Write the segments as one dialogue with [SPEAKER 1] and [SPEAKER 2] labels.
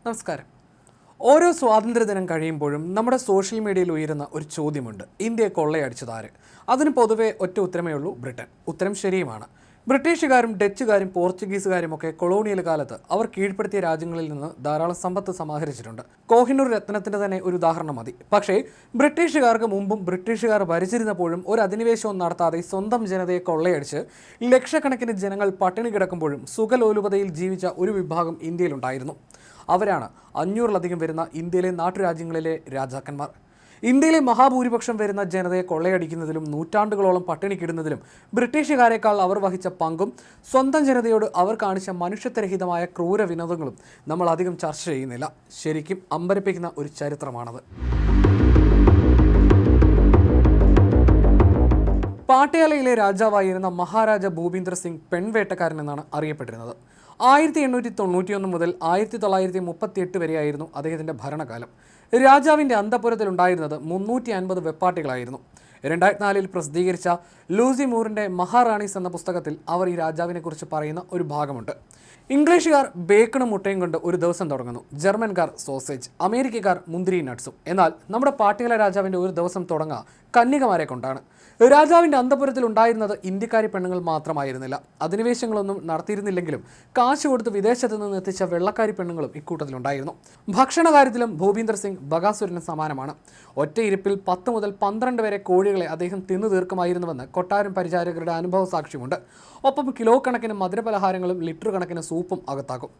[SPEAKER 1] നമസ്കാരം. ഓരോ സ്വാതന്ത്ര്യദിനം കഴിയുമ്പോഴും നമ്മുടെ സോഷ്യൽ മീഡിയയിൽ ഉയരുന്ന ഒരു ചോദ്യമുണ്ട്: ഇന്ത്യയെ കൊള്ളയടിച്ചതാര്? അതിന് പൊതുവെ ഒറ്റ ഉത്തരമേ ഉള്ളൂ: ബ്രിട്ടൻ. ഉത്തരം ശരിയുമാണ്. ബ്രിട്ടീഷുകാരും ഡച്ചുകാരും പോർച്ചുഗീസുകാരും ഒക്കെ കൊളോണിയൽ കാലത്ത് അവർ കീഴ്പ്പെടുത്തിയ രാജ്യങ്ങളിൽ നിന്ന് ധാരാളം സമ്പത്ത് സമാഹരിച്ചിട്ടുണ്ട്. കോഹിനൂർ രത്നത്തിന്റെ തന്നെ ഒരു ഉദാഹരണം മതി. പക്ഷേ ബ്രിട്ടീഷുകാർക്ക് മുമ്പും ബ്രിട്ടീഷുകാർ ഭരിച്ചിരുന്നപ്പോഴും ഒരു അധിനിവേശവും നടത്താതെ സ്വന്തം ജനതയെ കൊള്ളയടിച്ച് ലക്ഷക്കണക്കിന് ജനങ്ങൾ പട്ടിണി കിടക്കുമ്പോഴും സുഖലോലുപതയിൽ ജീവിച്ച ഒരു വിഭാഗം ഇന്ത്യയിലുണ്ടായിരുന്നു. അവരാണ് 500-ലധികം വരുന്ന ഇന്ത്യയിലെ നാട്ടുരാജ്യങ്ങളിലെ രാജാക്കന്മാർ. ഇന്ത്യയിലെ മഹാഭൂരിപക്ഷം വരുന്ന ജനതയെ കൊള്ളയടിക്കുന്നതിലും നൂറ്റാണ്ടുകളോളം പട്ടിണിക്കിടുന്നതിലും ബ്രിട്ടീഷുകാരെക്കാൾ അവർ വഹിച്ച പങ്കും സ്വന്തം ജനതയോട് അവർ കാണിച്ച മനുഷ്യത്വരഹിതമായ ക്രൂര വിനോദങ്ങളും നമ്മൾ അധികം ചർച്ച ചെയ്യുന്നില്ല. ശരിക്കും അമ്പരപ്പിക്കുന്ന ഒരു ചരിത്രമാണത്. പാട്യാലയിലെ രാജാവായിരുന്ന മഹാരാജ ഭൂപീന്ദർ സിംഗ് പെൺവേട്ടക്കാരൻ എന്നാണ് അറിയപ്പെട്ടിരുന്നത്. 1891 മുതൽ 1938 വരെയായിരുന്നു അദ്ദേഹത്തിൻ്റെ ഭരണകാലം. രാജാവിൻ്റെ അന്തഃപുരത്തിലുണ്ടായിരുന്നത് 350 വെപ്പാട്ടികളായിരുന്നു. 2004 പ്രസിദ്ധീകരിച്ച ലൂസി മൂറിൻ്റെ മഹാറാണീസ് എന്ന പുസ്തകത്തിൽ അവർ ഈ രാജാവിനെക്കുറിച്ച് പറയുന്ന ഒരു ഭാഗമുണ്ട്. ഇംഗ്ലീഷുകാർ ബേക്കണും മുട്ടയും കൊണ്ട് ഒരു ദിവസം തുടങ്ങുന്നു. ജർമ്മൻകാർ സോസേജ്, അമേരിക്കക്കാർ മുന്തിരി നട്ട്സും. എന്നാൽ നമ്മുടെ പാട്യാല രാജാവിൻ്റെ ഒരു ദിവസം തുടങ്ങുക കന്യകമാരെ കൊണ്ടാണ്. രാജാവിൻ്റെ അന്തഃപുരത്തിൽ ഉണ്ടായിരുന്നത് ഇന്ത്യക്കാരി പെണ്ണുങ്ങൾ മാത്രമായിരുന്നില്ല. അധിനിവേശങ്ങളൊന്നും നടത്തിയിരുന്നില്ലെങ്കിലും കാശ് കൊടുത്ത് വിദേശത്ത് നിന്ന് എത്തിച്ച വെള്ളക്കാരി പെണ്ണുങ്ങളും ഇക്കൂട്ടത്തിലുണ്ടായിരുന്നു. ഭക്ഷണ കാര്യത്തിലും ഭൂപീന്ദർ സിംഗ് ബകാസുരന് സമാനമാണ്. ഒറ്റ ഇരിപ്പിൽ 10 മുതൽ 12 വരെ കോഴികളെ അദ്ദേഹം തിന്നു തീർക്കുമായിരുന്നുവെന്ന് കൊട്ടാരം പരിചാരകരുടെ അനുഭവ സാക്ഷ്യമുണ്ട്. ഒപ്പം കിലോ കണക്കിന് മധുരപലഹാരങ്ങളും ലിറ്റർ കണക്കിന് സൂപ്പും അകത്താക്കും.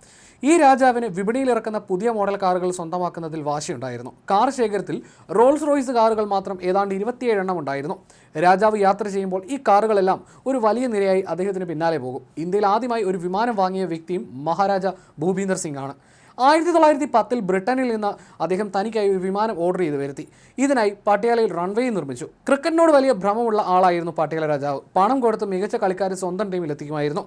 [SPEAKER 1] ഈ രാജാവിന് വിപണിയിൽ ഇറക്കുന്ന പുതിയ മോഡൽ കാറുകൾ സ്വന്തമാക്കുന്നതിൽ വാശിയുണ്ടായിരുന്നു. കാർ ശേഖരത്തിൽ റോൾസ് റോയ്സ് കാറുകൾ മാത്രം ഏതാണ്ട് 27 എണ്ണം ഉണ്ടായിരുന്നു. രാജാവ് യാത്ര ചെയ്യുമ്പോൾ ഈ കാറുകളെല്ലാം ഒരു വലിയ നിരയായി അദ്ദേഹത്തിന് പിന്നാലെ പോകും. ഇന്ത്യയിൽ ആദ്യമായി ഒരു വിമാനം വാങ്ങിയ വ്യക്തിയും മഹാരാജ ഭൂപീന്ദർ സിംഗ് ആണ്. 1910 ബ്രിട്ടനിൽ നിന്ന് അദ്ദേഹം തനിക്കായി ഒരു വിമാനം ഓർഡർ ചെയ്ത് വരുത്തി. ഇതിനായി പട്യാലയിൽ റൺവേ നിർമ്മിച്ചു. ക്രിക്കറ്റിനോട് വലിയ ഭ്രമമുള്ള ആളായിരുന്നു പട്യാല രാജാവ്. പണം കൊടുത്ത് മികച്ച കളിക്കാരെ സ്വന്തം ടീമിൽ എത്തിക്കുമായിരുന്നു.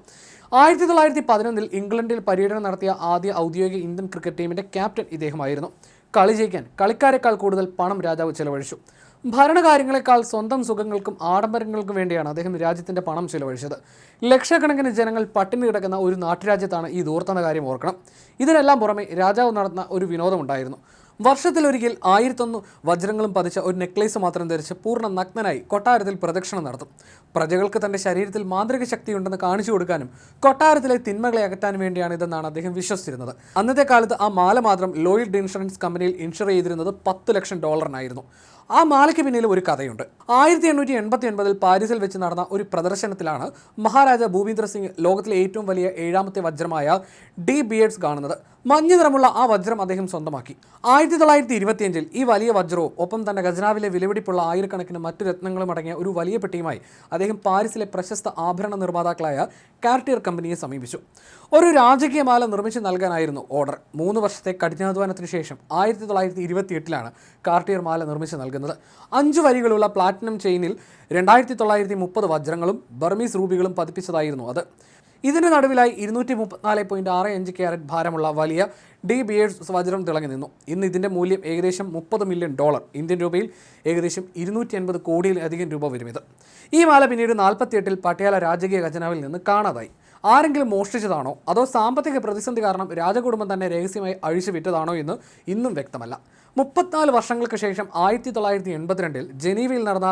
[SPEAKER 1] 1911 ഇംഗ്ലണ്ടിൽ പര്യടനം നടത്തിയ ആദ്യ ഔദ്യോഗിക ഇന്ത്യൻ ക്രിക്കറ്റ് ടീമിൻ്റെ ക്യാപ്റ്റൻ ഇദ്ദേഹമായിരുന്നു. കളി ജയിക്കാൻ കളിക്കാരെക്കാൾ കൂടുതൽ പണം രാജാവ് ചെലവഴിച്ചു. ഭരണകാര്യങ്ങളെക്കാൾ സ്വന്തം സുഖങ്ങൾക്കും ആഡംബരങ്ങൾക്കും വേണ്ടിയാണ് അദ്ദേഹം രാജ്യത്തിൻ്റെ പണം ചെലവഴിച്ചത്. ലക്ഷക്കണക്കിന് ജനങ്ങൾ പട്ടിണി കിടക്കുന്ന ഒരു നാട്ടുരാജ്യത്താണ് ഈ ദൂർത്തെന്ന കാര്യം ഓർക്കണം. ഇതിനെല്ലാം പുറമെ രാജാവ് നടത്തുന്ന ഒരു വിനോദമുണ്ടായിരുന്നു. വർഷത്തിലൊരിക്കൽ 1001 വജ്രങ്ങളും പതിച്ച ഒരു നെക്ലേസ് മാത്രം ധരിച്ച് പൂർണ്ണ നഗ്നനായി കൊട്ടാരത്തിൽ പ്രദക്ഷിണം നടത്തും. പ്രജകൾക്ക് തൻ്റെ ശരീരത്തിൽ മാന്ത്രിക ശക്തിയുണ്ടെന്ന് കാണിച്ചു കൊടുക്കാനും കൊട്ടാരത്തിലെ തിന്മകളെ അകറ്റാനും വേണ്ടിയാണ് ഇതെന്നാണ് അദ്ദേഹം വിശ്വസിച്ചിരുന്നത്. അന്നത്തെ കാലത്ത് ആ മാല മാത്രം ലോയിഡ് ഇൻഷുറൻസ് കമ്പനിയിൽ ഇൻഷുർ ചെയ്തിരുന്നത് $10 ലക്ഷം. ആ മാലയ്ക്ക് പിന്നിൽ ഒരു കഥയുണ്ട്. 1889 പാരീസിൽ വെച്ച് നടന്ന ഒരു പ്രദർശനത്തിലാണ് മഹാരാജ ഭൂപീന്ദർ സിംഗ് ലോകത്തിലെ ഏറ്റവും വലിയ 7ാമത്തെ വജ്രമായ ഡി ബിയേഡ്സ് കാണുന്നത്. മഞ്ഞ നിറമുള്ള ആ വജ്രം അദ്ദേഹം സ്വന്തമാക്കി. 1925 ഈ വലിയ വജ്രവും ഒപ്പം തന്നെ ഖജനാവിലെ വിലപിടിപ്പുള്ള ആയിരക്കണക്കിന് മറ്റു രത്നങ്ങളും അടങ്ങിയ ഒരു വലിയ പെട്ടിയുമായി അദ്ദേഹം പാരീസിലെ പ്രശസ്ത ആഭരണ നിർമ്മാതാക്കളായ കാർട്ടിയർ കമ്പനിയെ സമീപിച്ചു. ഒരു രാജകീയ മാല നിർമ്മിച്ച് നൽകാനായിരുന്നു ഓർഡർ. 3 വർഷത്തെ കഠിനാധ്വാനത്തിന് ശേഷം 1928 കാർട്ടിയർ മാല നിർമ്മിച്ച് നൽകുന്നത്. 5 വരികളുള്ള പ്ലാറ്റിനം ചെയിനിൽ 2930 വജ്രങ്ങളും ബർമീസ് റൂബികളും പതിപ്പിച്ചതായിരുന്നു അത്. ഇതിന് നടുവിലായി 234.65 ക്യാരറ്റ് ഭാരമുള്ള വലിയ ഡി ബിയേഡ്സ് വജ്രം തിളങ്ങി നിന്നു. ഇന്ന് ഇതിൻ്റെ മൂല്യം ഏകദേശം $30 മില്യൺ. ഇന്ത്യൻ രൂപയിൽ ഏകദേശം 280 കോടിയിലധികം രൂപ വരും ഇത്. ഈ മാല പിന്നീട് 48 പട്യാല രാജകീയ ഖജനാവിൽ നിന്ന് കാണാതായി. ആരെങ്കിലും മോഷ്ടിച്ചതാണോ അതോ സാമ്പത്തിക പ്രതിസന്ധി കാരണം രാജകുടുംബം തന്നെ രഹസ്യമായി അഴിച്ചു വിറ്റതാണോ എന്ന് ഇന്നും വ്യക്തമല്ല. 34 വർഷങ്ങൾക്ക് ശേഷം 1982 ജനീവയിൽ നടന്ന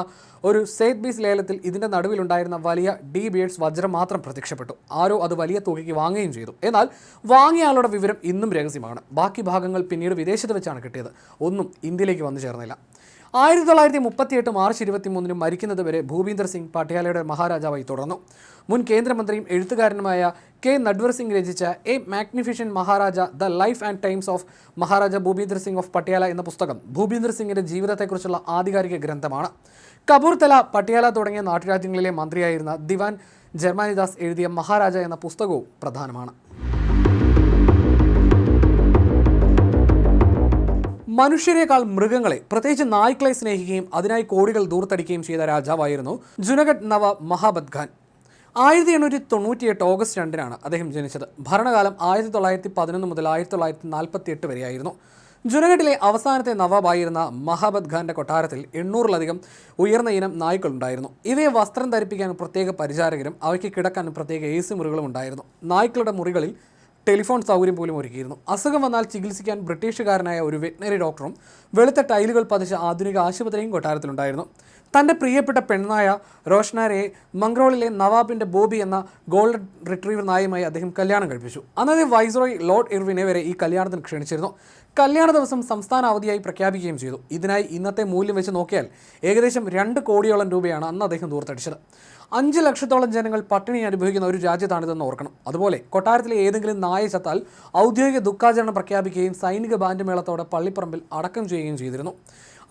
[SPEAKER 1] ഒരു സേത്ബീസ് ലേലത്തിൽ ഇതിൻ്റെ നടുവിലുണ്ടായിരുന്ന വലിയ ഡി ബിയേഡ്സ് വജ്രം മാത്രം പ്രത്യക്ഷപ്പെട്ടു. ആരോ അത് വലിയ തുകയ്ക്ക് വാങ്ങുകയും ചെയ്തു. എന്നാൽ വാങ്ങിയ ആളുടെ വിവരം ഇന്നും രഹസ്യമാണ്. ബാക്കി ഭാഗങ്ങൾ പിന്നീട് വിദേശത്ത് വെച്ചാണ് കിട്ടിയത്. ഒന്നും ഇന്ത്യയിലേക്ക് വന്നു ചേർന്നില്ല. 1938 മാർച്ച് 23 മരിക്കുന്നത് വരെ ഭൂപീന്ദർ സിംഗ് പട്യാലയുടെ മഹാരാജാവായി തുടർന്നു. മുൻ കേന്ദ്രമന്ത്രിയും എഴുത്തുകാരനുമായ കെ നട്വർ സിംഗ് രചിച്ച A magnificent Maharaja the life and times of Maharaja Bhupinder Singh of Patiala എന്ന പുസ്തകം ഭൂപീന്ദർ സിംഗിൻ്റെ ജീവിതത്തെക്കുറിച്ചുള്ള ആധികാരിക ഗ്രന്ഥമാണ്. കപൂർത്തല, പട്യാല തുടങ്ങിയ നാട്ടുരാജ്യങ്ങളിലെ മന്ത്രിയായിരുന്ന ദിവാൻ ജർമാനിദാസ് എഴുതിയ മഹാരാജ എന്ന പുസ്തകവും പ്രധാനമാണ്. മനുഷ്യരെക്കാൾ മൃഗങ്ങളെ, പ്രത്യേകിച്ച് നായ്ക്കളെ സ്നേഹിക്കുകയും അതിനായി കോടികൾ ദൂർത്തടിക്കുകയും ചെയ്ത രാജാവായിരുന്നു ജുനഗഡ് നവാബ് മഹാബത് ഖാൻ. 1898 ഓഗസ്റ്റ് 2 അദ്ദേഹം ജനിച്ചത്. ഭരണകാലം 1911 മുതൽ 1948 വരെയായിരുന്നു. ജുനഗഡിലെ അവസാനത്തെ നവാബായിരുന്ന മഹാബത് ഖാന്റെ കൊട്ടാരത്തിൽ 800-ലധികം ഉയർന്ന ഇനം നായ്ക്കളുണ്ടായിരുന്നു. ഇവയെ വസ്ത്രം ധരിപ്പിക്കാൻ പ്രത്യേക പരിചാരകരും അവയ്ക്ക് കിടക്കാൻ പ്രത്യേക AC മുറികളും ഉണ്ടായിരുന്നു. നായ്ക്കളുടെ മുറികളിൽ ടെലിഫോൺ സൗകര്യം പോലും ഒരുക്കിയിരുന്നു. അസുഖം വന്നാൽ ചികിത്സിക്കാൻ ബ്രിട്ടീഷുകാരനായ ഒരു വെറ്റിനറി ഡോക്ടറും വെളുത്ത ടൈലുകൾ പതിച്ച ആധുനിക ആശുപത്രിയും കൊട്ടാരത്തിലുണ്ടായിരുന്നു. തൻ്റെ പ്രിയപ്പെട്ട പെണ്ണായ റോഷ്നാരയെ മംഗ്രോളിലെ നവാബിൻ്റെ ബോബി എന്ന ഗോൾഡൻ റിട്രീവർ നായയുമായി അദ്ദേഹം കല്യാണം കഴിപ്പിച്ചു. അന്നത്തെ വൈസ്രോയ് ലോർഡ് ഇർവിനെ വരെ ഈ കല്യാണത്തിന് ക്ഷണിച്ചിരുന്നു. കല്യാണ ദിവസം സംസ്ഥാന അവധിയായി പ്രഖ്യാപിക്കുകയും ചെയ്തു. ഇതിനായി ഇന്നത്തെ മൂല്യം വെച്ച് നോക്കിയാൽ ഏകദേശം 2 കോടിയോളം രൂപയാണ് അന്ന് അദ്ദേഹം ദൂർത്തടിച്ചത്. 5 ലക്ഷത്തോളം ജനങ്ങൾ പട്ടിണി അനുഭവിക്കുന്ന ഒരു രാജ്യത്താണിതെന്ന് ഓർക്കണം. അതുപോലെ കൊട്ടാരത്തിലെ ഏതെങ്കിലും നായ ചത്താൽ ഔദ്യോഗിക ദുഃഖാചരണം പ്രഖ്യാപിക്കുകയും സൈനിക ബാൻഡ് മേളത്തോടെ പള്ളിപ്പറമ്പിൽ അടക്കം ചെയ്യുകയും ചെയ്തിരുന്നു.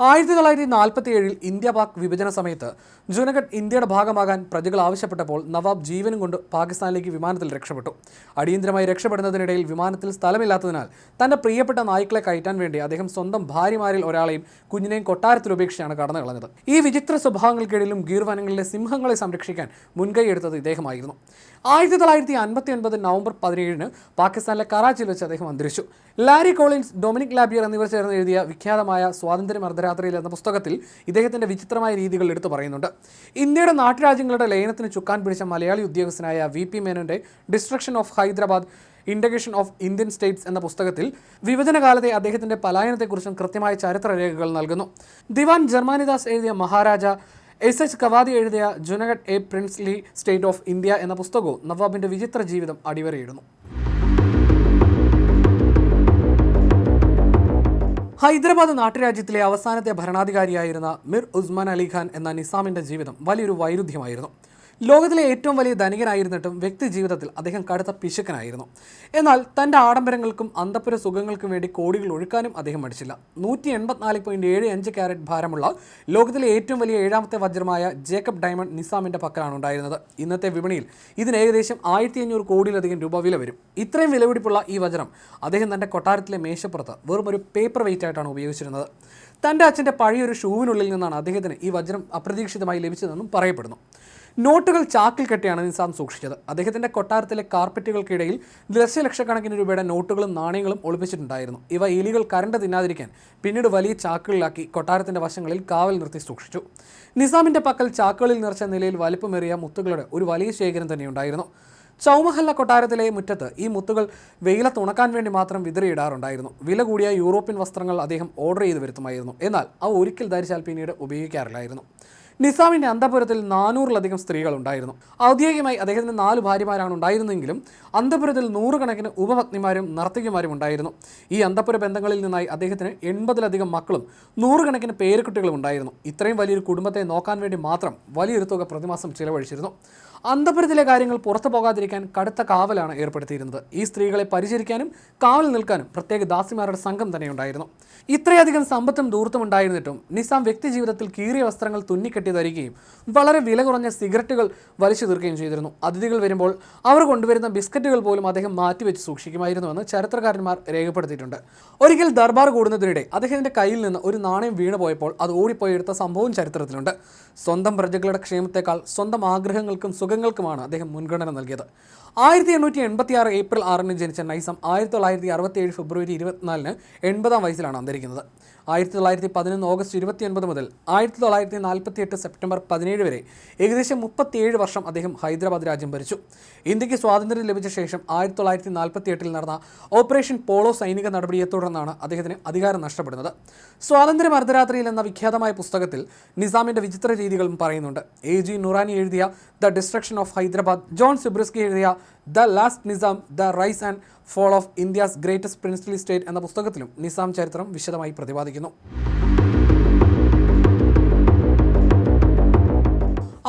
[SPEAKER 1] 1947 ഇന്ത്യ പാക് വിഭജന സമയത്ത് ജുനഗഡ് ഇന്ത്യയുടെ ഭാഗമാകാൻ പ്രജകൾ ആവശ്യപ്പെട്ടപ്പോൾ നവാബ് ജീവനും കൊണ്ട് പാകിസ്ഥാനിലേക്ക് വിമാനത്തിൽ രക്ഷപ്പെട്ടു. അടിയന്തരമായി രക്ഷപ്പെടുന്നതിനിടയിൽ വിമാനത്തിൽ സ്ഥലമില്ലാത്തതിനാൽ തൻ്റെ പ്രിയപ്പെട്ട നായ്ക്കളെ കയറ്റാൻ വേണ്ടി അദ്ദേഹം സ്വന്തം ഭാര്യമാരിൽ ഒരാളെയും കുഞ്ഞിനെയും കൊട്ടാരത്തിൽ ഉപേക്ഷിച്ചാണ് കടന്നു കളഞ്ഞത്. ഈ വിചിത്ര സ്വഭാവങ്ങൾക്കിടയിലും ഗീർ വനങ്ങളിലെ സിംഹങ്ങളെ സംരക്ഷിക്കാൻ മുൻകൈ എടുത്തത് ഇദ്ദേഹമായിരുന്നു. 1959 നവംബർ 17 പാകിസ്ഥാനിലെ കറാച്ചിയിൽ വെച്ച് അദ്ദേഹം അന്തരിച്ചു. ലാരി കോളിൻസ്, ഡൊമിനിക് ലാബിയർ എന്നിവർ ചേർന്ന് എഴുതിയ വിഖ്യാതമായ സ്വാതന്ത്ര്യ അർദ്ധരാത്രിയിൽ എന്ന പുസ്തകത്തിൽ ഇദ്ദേഹത്തിൻ്റെ വിചിത്രമായ രീതികൾ എടുത്തു പറയുന്നുണ്ട്. ഇന്ത്യയുടെ നാട്ടുരാജ്യങ്ങളുടെ ലയനത്തിന് ചുക്കാൻ പിടിച്ച മലയാളി ഉദ്യോഗസ്ഥനായ VP മേനോൻ്റെ destruction of Hyderabad, integration of Indian states എന്ന പുസ്തകത്തിൽ വിഭജനകാലത്തെ അദ്ദേഹത്തിൻ്റെ പലായനത്തെക്കുറിച്ചും കൃത്യമായ ചരിത്രരേഖകൾ നൽകുന്നു. ദിവാൻ ജർമാനിദാസ് എഴുതിയ മഹാരാജ, SH കവാദി എഴുതിയ Junagadh A princely state of India എന്ന പുസ്തകവും നവാബിൻ്റെ വിചിത്ര ജീവിതം അടിവരയിടുന്നു. ഹൈദരാബാദ് നാട്ടുരാജ്യത്തിലെ അവസാനത്തെ ഭരണാധികാരിയായിരുന്ന മിർ ഉസ്മാൻ അലി ഖാൻ എന്ന നിസാമിൻ്റെ ജീവിതം വലിയൊരു വൈരുദ്ധ്യമായിരുന്നു. ലോകത്തിലെ ഏറ്റവും വലിയ ധനികനായിരുന്നിട്ടും വ്യക്തി ജീവിതത്തിൽ അദ്ദേഹം കടുത്ത പിശുക്കനായിരുന്നു. എന്നാൽ തൻ്റെ ആഡംബരങ്ങൾക്കും അന്തഃപുര സുഖങ്ങൾക്കും വേണ്ടി കോടികൾ ഒഴുക്കാനും അദ്ദേഹം മടിച്ചില്ല. 184.75 ക്യാരറ്റ് ഭാരമുള്ള ലോകത്തിലെ ഏറ്റവും വലിയ 7ാമത്തെ വജ്രമായ ജേക്കബ് ഡയമണ്ട് നിസാമിൻ്റെ പക്കലാണ് ഉണ്ടായിരുന്നത്. ഇന്നത്തെ വിപണിയിൽ ഇതിന് ഏകദേശം 1500 കോടിയിലധികം രൂപ വില വരും. ഇത്രയും വിലപിടിപ്പുള്ള ഈ വജ്രം അദ്ദേഹം തൻ്റെ കൊട്ടാരത്തിലെ മേശപ്പുറത്ത് വെറും ഒരു പേപ്പർ വെയിറ്റ് ആയിട്ടാണ് ഉപയോഗിച്ചിരുന്നത്. തൻ്റെ അച്ഛൻ്റെ പഴയൊരു ഷൂവിനുള്ളിൽ നിന്നാണ് അദ്ദേഹത്തിന് ഈ വജ്രം അപ്രതീക്ഷിതമായി ലഭിച്ചതെന്നും പറയപ്പെടുന്നു. നോട്ടുകൾ ചാക്കിൽ കെട്ടിയാണ് നിസാം സൂക്ഷിച്ചത്. അദ്ദേഹത്തിൻ്റെ കൊട്ടാരത്തിലെ കാർപ്പറ്റുകൾക്കിടയിൽ ദശലക്ഷക്കണക്കിന് രൂപയുടെ നോട്ടുകളും നാണയങ്ങളും ഒളിപ്പിച്ചിട്ടുണ്ടായിരുന്നു. ഇവ എലികൾ കരണ്ട് തിന്നാതിരിക്കാൻ പിന്നീട് വലിയ ചാക്കുകളിലാക്കി കൊട്ടാരത്തിൻ്റെ വശങ്ങളിൽ കാവൽ നിർത്തി സൂക്ഷിച്ചു. നിസാമിൻ്റെ പക്കൽ ചാക്കുകളിൽ നിറച്ച നിലയിൽ വലിപ്പമേറിയ മുത്തുകളുടെ ഒരു വലിയ ശേഖരം തന്നെയുണ്ടായിരുന്നു. ചൗമഹല്ല കൊട്ടാരത്തിലെ മുറ്റത്ത് ഈ മുത്തുകൾ വെയിലത്ത് ഉണക്കാൻ വേണ്ടി മാത്രം വിതറിയിടാറുണ്ടായിരുന്നു. വില കൂടിയ യൂറോപ്യൻ വസ്ത്രങ്ങൾ അദ്ദേഹം ഓർഡർ ചെയ്ത് വരുത്തുമായിരുന്നു. എന്നാൽ അവ ഒരിക്കൽ ധരിച്ചാൽ പിന്നീട് ഉപയോഗിക്കാറില്ലായിരുന്നു. നിസാമിൻ്റെ അന്തഃപുരത്തിൽ 400-ലധികം സ്ത്രീകളുണ്ടായിരുന്നു. ഔദ്യോഗികമായി അദ്ദേഹത്തിന് 4 ഭാര്യമാരാണ് ഉണ്ടായിരുന്നെങ്കിലും അന്തഃപുരത്തിൽ 100 കണക്കിന് ഉപപത്നിമാരും നർത്തകിമാരും ഉണ്ടായിരുന്നു. ഈ അന്തഃപുര ബന്ധങ്ങളിൽ നിന്നായി അദ്ദേഹത്തിന് 80-ലധികം മക്കളും 100 കണക്കിന് പേരക്കുട്ടികളും ഉണ്ടായിരുന്നു. ഇത്രയും വലിയൊരു കുടുംബത്തെ നോക്കാൻ വേണ്ടി മാത്രം വലിയൊരു തുക പ്രതിമാസം ചിലവഴിച്ചിരുന്നു. അന്തഃപുരത്തിലെ കാര്യങ്ങൾ പുറത്തു പോകാതിരിക്കാൻ കടുത്ത കാവലാണ് ഏർപ്പെടുത്തിയിരുന്നത്. ഈ സ്ത്രീകളെ പരിചരിക്കാനും കാവൽ നിൽക്കാനും പ്രത്യേക ദാസിമാരുടെ സംഘം തന്നെ ഉണ്ടായിരുന്നു. ഇത്രയധികം സമ്പത്തും ധൂർത്തും ഉണ്ടായിരുന്നിട്ടും നിസാം വ്യക്തി ജീവിതത്തിൽ കീറിയ വസ്ത്രങ്ങൾ തുന്നിക്കെട്ടി ധരിക്കുകയും വളരെ വില കുറഞ്ഞ സിഗരറ്റുകൾ വലിച്ചു തീർക്കുകയും ചെയ്തിരുന്നു. അതിഥികൾ വരുമ്പോൾ അവർ കൊണ്ടുവരുന്ന ബിസ്ക്കറ്റുകൾ പോലും അദ്ദേഹം മാറ്റിവെച്ച് സൂക്ഷിക്കുമായിരുന്നുവെന്ന് ചരിത്രകാരന്മാർ രേഖപ്പെടുത്തിയിട്ടുണ്ട്. ഒരിക്കൽ ദർബാർ കൂടുന്നതിനിടെ അദ്ദേഹത്തിൻ്റെ കയ്യിൽ നിന്ന് ഒരു നാണയം വീണുപോയപ്പോൾ അത് ഓടിപ്പോയി എടുത്ത സംഭവം ചരിത്രത്തിലുണ്ട്. സ്വന്തം പ്രജകളുടെ ക്ഷേമത്തെക്കാൾ സ്വന്തം ആഗ്രഹങ്ങൾക്കും സുഖങ്ങൾക്കുമാണ് അദ്ദേഹം മുൻഗണന നൽകിയത്. 1886 ഏപ്രിൽ 6 ജനിച്ച നൈസം 1967 ഫെബ്രുവരി 24 80-ാം വയസ്സിലാണ് അന്തരിക്കുന്നത്. 1911 ഓഗസ്റ്റ് 29 മുതൽ 1948 സെപ്റ്റംബർ 17 വരെ ഏകദേശം 37 വർഷം അദ്ദേഹം ഹൈദരാബാദ് രാജ്യം ഭരിച്ചു. ഇന്ത്യക്ക് സ്വാതന്ത്ര്യം ലഭിച്ച ശേഷം 1948 നടന്ന ഓപ്പറേഷൻ പോളോ സൈനിക നടപടിയെ തുടർന്നാണ് അദ്ദേഹത്തിന് അധികാരം നഷ്ടപ്പെടുന്നത്. സ്വാതന്ത്ര്യ അർദ്ധരാത്രിയിൽ എന്ന വിഖ്യാതമായ പുസ്തകത്തിൽ നിസാമിൻ്റെ വിചിത്ര രീതികളും പറയുന്നുണ്ട്. AG നുറാനി എഴുതിയ the destruction of Hyderabad, John Zubrzycki എഴുതിയ the last Nizam, the rise and fall of India's greatest princely state എന്ന പുസ്തകത്തിലും നിസാം ചരിത്രം വിശദമായി പ്രതിപാദിക്കുന്നു.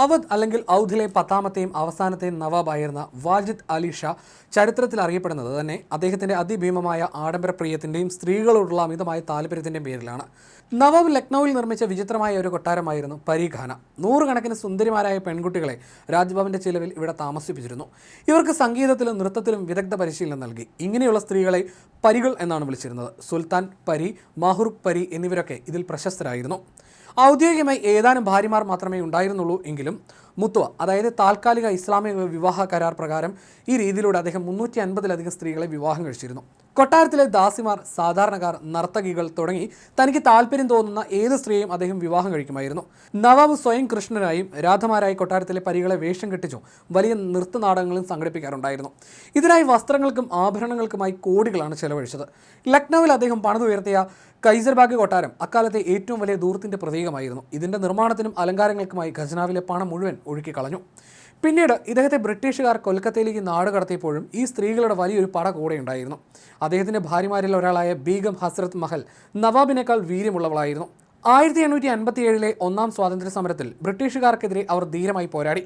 [SPEAKER 1] അവധ് അല്ലെങ്കിൽ ഔധിലെ 10ാമത്തെയും അവസാനത്തെയും നവാബായിരുന്ന വാജിദ് അലി ഷാ ചരിത്രത്തിൽ അറിയപ്പെടുന്നത് തന്നെ അദ്ദേഹത്തിൻ്റെ അതിഭീമമായ ആഡംബരപ്രിയത്തിൻ്റെയും സ്ത്രീകളോടുള്ള അമിതമായ താല്പര്യത്തിൻ്റെയും പേരിലാണ്. നവാബ് ലക്നൌവിൽ നിർമ്മിച്ച വിചിത്രമായ ഒരു കൊട്ടാരമായിരുന്നു പരീഖാന. 100 കണക്കിന് സുന്ദരിമാരായ പെൺകുട്ടികളെ രാജ്ഭവൻ്റെ ചിലവിൽ ഇവിടെ താമസിപ്പിച്ചിരുന്നു. ഇവർക്ക് സംഗീതത്തിലും നൃത്തത്തിലും വിദഗ്ധ പരിശീലനം നൽകി. ഇങ്ങനെയുള്ള സ്ത്രീകളെ പരികൾ എന്നാണ് വിളിച്ചിരുന്നത്. സുൽത്താൻ പരി, മാഹുറുഖ് പരി എന്നിവരൊക്കെ ഇതിൽ പ്രശസ്തരായിരുന്നു. ഔദ്യോഗികമായി ഏതാനും ഭാര്യമാർ മാത്രമേ ഉണ്ടായിരുന്നുള്ളൂ എങ്കിലും മുത്തുവ, അതായത് താൽക്കാലിക ഇസ്ലാമിക വിവാഹ കരാർ പ്രകാരം ഈ രീതിയിലൂടെ അദ്ദേഹം 350-ലധികം സ്ത്രീകളെ വിവാഹം കഴിച്ചിരുന്നു. കൊട്ടാരത്തിലെ ദാസിമാർ, സാധാരണക്കാർ, നർത്തകികൾ തുടങ്ങി തനിക്ക് താല്പര്യം തോന്നുന്ന ഏത് സ്ത്രീയും അദ്ദേഹം വിവാഹം കഴിക്കുമായിരുന്നു. നവാബ് സ്വയം കൃഷ്ണനായും രാധമാരായി കൊട്ടാരത്തിലെ പരികളെ വേഷം കെട്ടിച്ചും വലിയ നൃത്തനാടകങ്ങളും സംഘടിപ്പിക്കാറുണ്ടായിരുന്നു. ഇതിനായി വസ്ത്രങ്ങൾക്കും ആഭരണങ്ങൾക്കുമായി കോടികളാണ് ചെലവഴിച്ചത്. ലക്നൌവിൽ അദ്ദേഹം പണിതുയർത്തിയ കൈസർബാഗ് കൊട്ടാരം അക്കാലത്തെ ഏറ്റവും വലിയ ധൂർത്തിന്റെ പ്രതീകമായിരുന്നു. ഇതിന്റെ നിർമ്മാണത്തിനും അലങ്കാരങ്ങൾക്കുമായി ഖജനാവിലെ പണം മുഴുവൻ ഒഴുക്കിക്കളഞ്ഞു. പിന്നീട് ഇദ്ദേഹത്തെ ബ്രിട്ടീഷുകാർ കൊൽക്കത്തയിലേക്ക് നാട് കടത്തിയപ്പോഴും ഈ സ്ത്രീകളുടെ വലിയൊരു പട കൂടെ ഉണ്ടായിരുന്നു. അദ്ദേഹത്തിന്റെ ഭാര്യമാരിൽ ഒരാളായ ബീഗം ഹസ്രത്ത് മഹൽ നവാബിനേക്കാൾ വീര്യമുള്ളവളായിരുന്നു. 1857-ലെ ഒന്നാം സ്വാതന്ത്ര്യ സമരത്തിൽ ബ്രിട്ടീഷുകാർക്കെതിരെ അവർ ധീരമായി പോരാടി.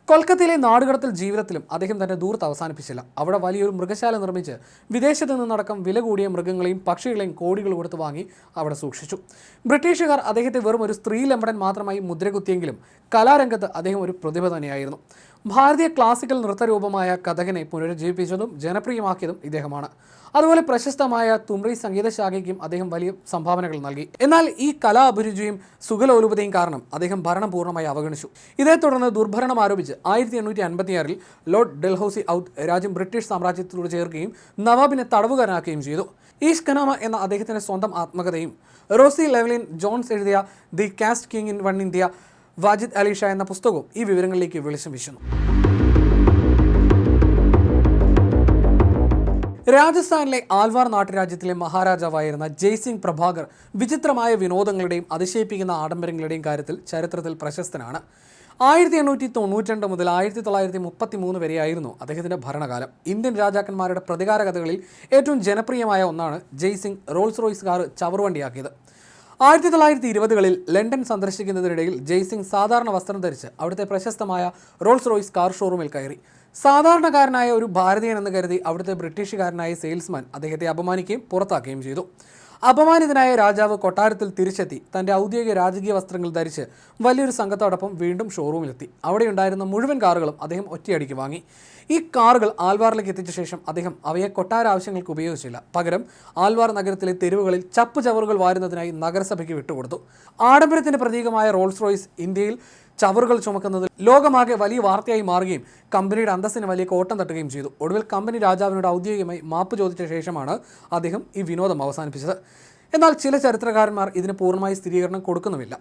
[SPEAKER 1] കൊൽക്കത്തയിലെ നാടുകടത്തൽ ജീവിതത്തിലും അദ്ദേഹം തന്റെ ദൂർത്ത് അവസാനിപ്പിച്ചില്ല. അവിടെ വലിയൊരു മൃഗശാല നിർമ്മിച്ച് വിദേശത്ത് നിന്നടക്കം വില കൂടിയ മൃഗങ്ങളെയും പക്ഷികളെയും കോടികൾ കൊടുത്ത് വാങ്ങി അവിടെ സൂക്ഷിച്ചു. ബ്രിട്ടീഷുകാർ അദ്ദേഹത്തെ വെറും ഒരു സ്ത്രീ ലംബടൻ മാത്രമായി മുദ്രകുത്തിയെങ്കിലും കലാരംഗത്ത് അദ്ദേഹം ഒരു പ്രതിഭ തന്നെയായിരുന്നു. ഭാരതീയ ക്ലാസിക്കൽ നൃത്തരൂപമായ കഥകിനെ പുനരുജ്ജീവിപ്പിച്ചതും ജനപ്രിയമാക്കിയതും ഇദ്ദേഹമാണ്. അതുപോലെ പ്രശസ്തമായ തുമ്രി സംഗീതശാഖയ്ക്കും അദ്ദേഹം വലിയ സംഭാവനകൾ നൽകി. എന്നാൽ ഈ കലാ അഭിരുചിയും സുഖലോലുപതയും കാരണം അദ്ദേഹം ഭരണം പൂർണ്ണമായി അവഗണിച്ചു. ഇതേ തുടർന്ന് ദുർഭരണം ആരോപിച്ച് 1856-ൽ ലോർഡ് ഡൽഹൌസി ഔത്ത് രാജ്യം ബ്രിട്ടീഷ് സാമ്രാജ്യത്തോട് ചേർക്കുകയും നവാബിനെ തടവുകാരനാക്കുകയും ചെയ്തു. ഈഷ് ഖനാമ എന്ന അദ്ദേഹത്തിന്റെ സ്വന്തം ആത്മകഥയും റോസി ലെവലിൻ ജോൺസ് എഴുതിയ the last king in one India Wajid Ali Shah എന്ന പുസ്തകവും ഈ വിവരങ്ങളിലേക്ക് വെളിച്ചം വീശുന്നു. രാജസ്ഥാനിലെ ആൽവാർ നാട്ടുരാജ്യത്തിലെ മഹാരാജാവായിരുന്ന ജയ്സിംഗ് പ്രഭാകർ വിചിത്രമായ വിനോദങ്ങളുടെയും അതിശയിപ്പിക്കുന്ന ആഡംബരങ്ങളുടെയും കാര്യത്തിൽ ചരിത്രത്തിൽ പ്രശസ്തനാണ്. 1892 മുതൽ 1933 വരെയായിരുന്നു അദ്ദേഹത്തിന്റെ ഭരണകാലം. ഇന്ത്യൻ രാജാക്കന്മാരുടെ പ്രതികാര കഥകളിൽ ഏറ്റവും ജനപ്രിയമായ ഒന്നാണ് Jaising Rolls Royce car ചവറുവണ്ടിയാക്കിയത്. 1920-കളിൽ London സന്ദർശിക്കുന്നതിനിടയിൽ Jaising സാധാരണ വസ്ത്രം ധരിച്ച് അവിടുത്തെ പ്രശസ്തമായ റോൾസ് റോയ്സ് കാർ ഷോറൂമിൽ കയറി. സാധാരണക്കാരനായ ഒരു ഭാരതീയൻ എന്ന് കരുതി അവിടുത്തെ ബ്രിട്ടീഷുകാരനായ സെയിൽസ്മാൻ അദ്ദേഹത്തെ അപമാനിക്കുകയും പുറത്താക്കുകയും ചെയ്തു. അപമാനിതനായ രാജാവ് കൊട്ടാരത്തിൽ തിരിച്ചെത്തി തൻ്റെ ഔദ്യോഗിക രാജകീയ വസ്ത്രങ്ങൾ ധരിച്ച് വലിയൊരു സംഘത്തോടൊപ്പം വീണ്ടും ഷോറൂമിലെത്തി. അവിടെയുണ്ടായിരുന്ന മുഴുവൻ കാറുകളും അദ്ദേഹം ഒറ്റയടിക്ക് വാങ്ങി. ഈ കാറുകൾ ആൽവാറിലേക്ക് എത്തിച്ച ശേഷം അദ്ദേഹം അവയെ കൊട്ടാര ആവശ്യങ്ങൾക്ക് ഉപയോഗിച്ചില്ല. പകരം ആൽവാർ നഗരത്തിലെ തെരുവുകളിൽ ചപ്പ് ചവറുകൾ വാരുന്നതിനായി നഗരസഭയ്ക്ക് വിട്ടുകൊടുത്തു. ആഡംബരത്തിന്റെ പ്രതീകമായ റോൾസ് റോയ്സ് ഇന്ത്യയിൽ ചവറുകൾ ചുമക്കുന്നത് ലോകമാകെ വലിയ വാർത്തയായി മാറുകയും കമ്പനിയുടെ അന്തസ്സിന് വലിയ കോട്ടം തട്ടുകയും ചെയ്തു. ഒടുവിൽ കമ്പനി രാജാവിനോട് ഔദ്യോഗികമായി മാപ്പ് ചോദിച്ച ശേഷമാണ് അദ്ദേഹം ഈ വിനോദം അവസാനിപ്പിച്ചത്. എന്നാൽ ചില ചരിത്രകാരന്മാർ ഇതിന് പൂർണ്ണമായി സ്ഥിരീകരണം കൊടുക്കുന്നുമില്ല.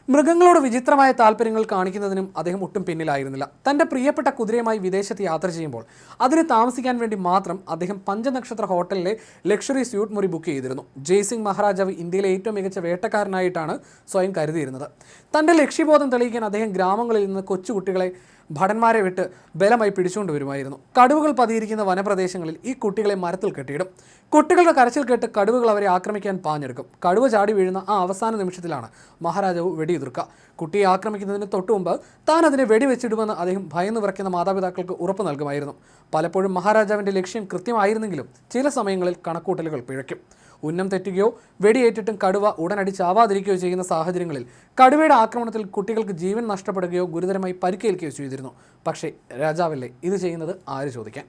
[SPEAKER 1] മൃഗങ്ങളോട് വിചിത്രമായ താല്പര്യങ്ങൾ കാണിക്കുന്നതിനും അദ്ദേഹം ഒട്ടും പിന്നിലായിരുന്നില്ല. തൻ്റെ പ്രിയപ്പെട്ട കുതിരയുമായി വിദേശത്ത് യാത്ര ചെയ്യുമ്പോൾ അതിന് താമസിക്കാൻ വേണ്ടി മാത്രം അദ്ദേഹം പഞ്ചനക്ഷത്ര ഹോട്ടലിലെ ലക്ഷറി സ്യൂട്ട് മുറി ബുക്ക് ചെയ്തിരുന്നു. ജയ്സിംഗ് മഹാരാജാവ് ഇന്ത്യയിലെ ഏറ്റവും മികച്ച വേട്ടക്കാരനായിട്ടാണ് സ്വയം കരുതിയിരുന്നത്. തൻ്റെ ലക്ഷ്യബോധം തെളിയിക്കാൻ അദ്ദേഹം ഗ്രാമങ്ങളിൽ നിന്ന് കൊച്ചുകുട്ടികളെ ഭടന്മാരെ വിട്ട് ബലമായി പിടിച്ചുകൊണ്ട് വരുമായിരുന്നു. കടുവകൾ പതിയിരിക്കുന്ന വനപ്രദേശങ്ങളിൽ ഈ കുട്ടികളെ മരത്തിൽ കെട്ടിയിടും. കുട്ടികളുടെ കരച്ചിൽ കേട്ട് കടുവകൾ അവരെ ആക്രമിക്കാൻ പാഞ്ഞെടുക്കും. കടുവ ചാടി വീഴുന്ന ആ അവസാന നിമിഷത്തിലാണ് മഹാരാജാവ് വെടിയുതിർക്കുക. കുട്ടിയെ ആക്രമിക്കുന്നതിന് തൊട്ടുമുമ്പ് താൻ അതിനെ വെടിവെച്ചിടുമെന്ന് അദ്ദേഹം ഭയന്ന് വിറയ്ക്കുന്ന മാതാപിതാക്കൾക്ക് ഉറപ്പ് നൽകുമായിരുന്നു. പലപ്പോഴും മഹാരാജാവിൻ്റെ ലക്ഷ്യം കൃത്യമായിരുന്നെങ്കിലും ചില സമയങ്ങളിൽ കണക്കൂട്ടലുകൾ പിഴയ്ക്കും. ഉന്നം തെറ്റുകയോ വെടിയേറ്റിട്ടും കടുവ ഉടനടി ചാവാതിരിക്കുകയോ ചെയ്യുന്ന സാഹചര്യങ്ങളിൽ കടുവയുടെ ആക്രമണത്തിൽ കുട്ടികൾക്ക് ജീവൻ നഷ്ടപ്പെടുകയോ ഗുരുതരമായി പരിക്കേൽക്കുകയോ ചെയ്തിരുന്നു. പക്ഷേ രാജാവല്ലേ ഇത് ചെയ്യുന്നത് ആര് ചോദിക്കാൻ?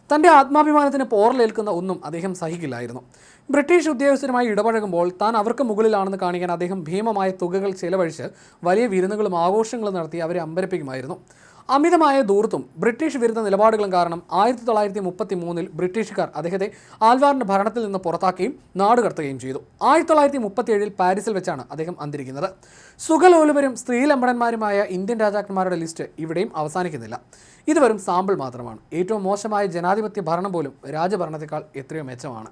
[SPEAKER 1] തൻ്റെ ആത്മാഭിമാനത്തിന് പോറലേൽക്കുന്ന ഒന്നും അദ്ദേഹം സഹിക്കില്ലായിരുന്നു. ബ്രിട്ടീഷ് ഉദ്യോഗസ്ഥരുമായി ഇടപഴകുമ്പോൾ താൻ അവർക്ക് മുകളിലാണെന്ന് കാണിക്കാൻ അദ്ദേഹം ഭീമമായ തുകകൾ ചെലവഴിച്ച് വലിയ വിരുന്നുകളും ആഘോഷങ്ങളും നടത്തി അവരെ അമ്പരപ്പിക്കുമായിരുന്നു. അമിതമായ ദൂർത്തും ബ്രിട്ടീഷ് വിരുദ്ധ നിലപാടുകളും കാരണം 1933-ൽ ബ്രിട്ടീഷുകാർ അദ്ദേഹത്തെ ആൽവാറിന്റെ ഭരണത്തിൽ നിന്ന് പുറത്താക്കുകയും നാടുകടത്തുകയും ചെയ്തു. 1937-ൽ പാരീസിൽ വെച്ചാണ് അദ്ദേഹം അന്തരിക്കുന്നത്. സുഖലോലുപരും സ്ത്രീലമ്പടന്മാരുമായ ഇന്ത്യൻ രാജാക്കന്മാരുടെ ലിസ്റ്റ് ഇവിടെയും അവസാനിക്കുന്നില്ല. ഇത് വെറും സാമ്പിൾ മാത്രമാണ്. ഏറ്റവും മോശമായ ജനാധിപത്യ ഭരണം പോലും രാജഭരണത്തെക്കാൾ എത്രയോ മെച്ചമാണ്.